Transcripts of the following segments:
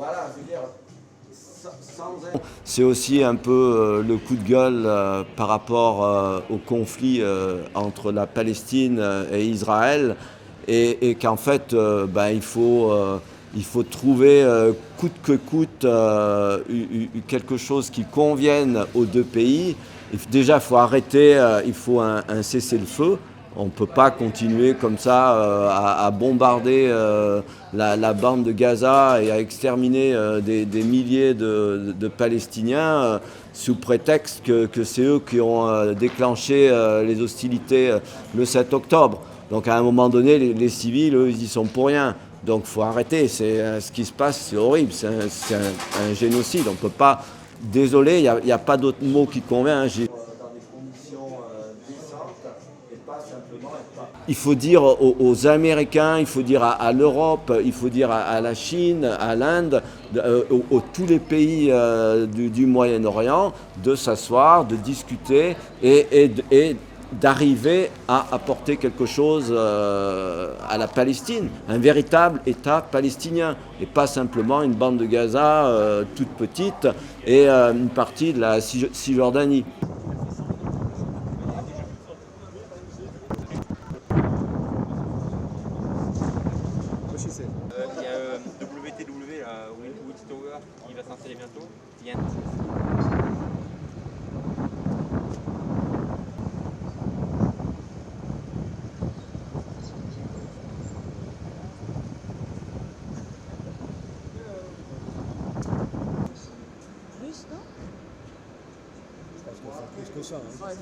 Voilà, je veux dire, c'est aussi un peu le coup de gueule par rapport au conflit entre la Palestine et Israël et qu'en fait il faut trouver coûte que coûte quelque chose qui convienne aux deux pays. Déjà, il faut arrêter, il faut un cessez-le-feu. On ne peut pas continuer comme ça à bombarder la bande de Gaza et à exterminer des milliers de Palestiniens sous prétexte que c'est eux qui ont déclenché les hostilités le 7 octobre. Donc à un moment donné, les civils, eux, ils y sont pour rien. Donc il faut arrêter. Ce qui se passe, c'est horrible. C'est un génocide. On ne peut pas... Désolé, il n'y a pas d'autre mot qui convient. Hein. Il faut dire aux Américains, il faut dire à l'Europe, il faut dire à la Chine, à l'Inde, tous les pays du Moyen-Orient, de s'asseoir, de discuter et d'arriver à apporter quelque chose à la Palestine, un véritable État palestinien, et pas simplement une bande de Gaza toute petite et une partie de la Cisjordanie. Il y a WTW, Witch Tower, qui va s'installer bientôt. Il y a Plus, non? Je pense qu'on fait plus que ça. Hein. Ouais.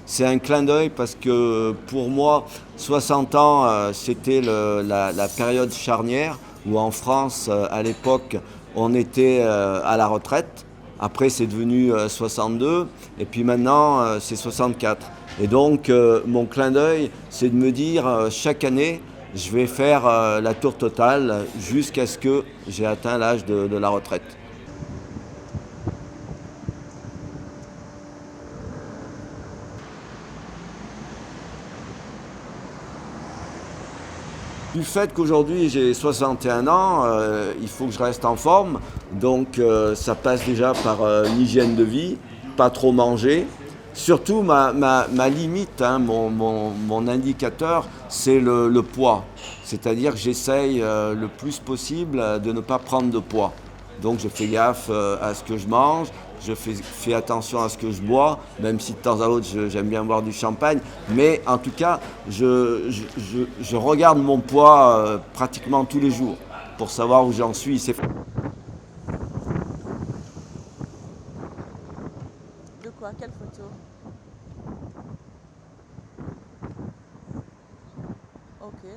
C'est un clin d'œil parce que pour moi, 60 ans, c'était la période charnière où en France, à l'époque, on était à la retraite. Après, c'est devenu 62 et puis maintenant, c'est 64. Et donc, mon clin d'œil, c'est de me dire, chaque année, je vais faire la tour totale jusqu'à ce que j'ai atteint l'âge de la retraite. Du fait qu'aujourd'hui j'ai 61 ans, il faut que je reste en forme. Donc ça passe déjà par une hygiène de vie, pas trop manger. Surtout ma limite, hein, mon indicateur, c'est le poids. C'est-à-dire que j'essaye le plus possible de ne pas prendre de poids. Donc je fais gaffe à ce que je mange, je fais attention à ce que je bois, même si de temps à autre j'aime bien boire du champagne. Mais en tout cas, je regarde mon poids pratiquement tous les jours pour savoir où j'en suis. De quoi? Quelle photo? Ok.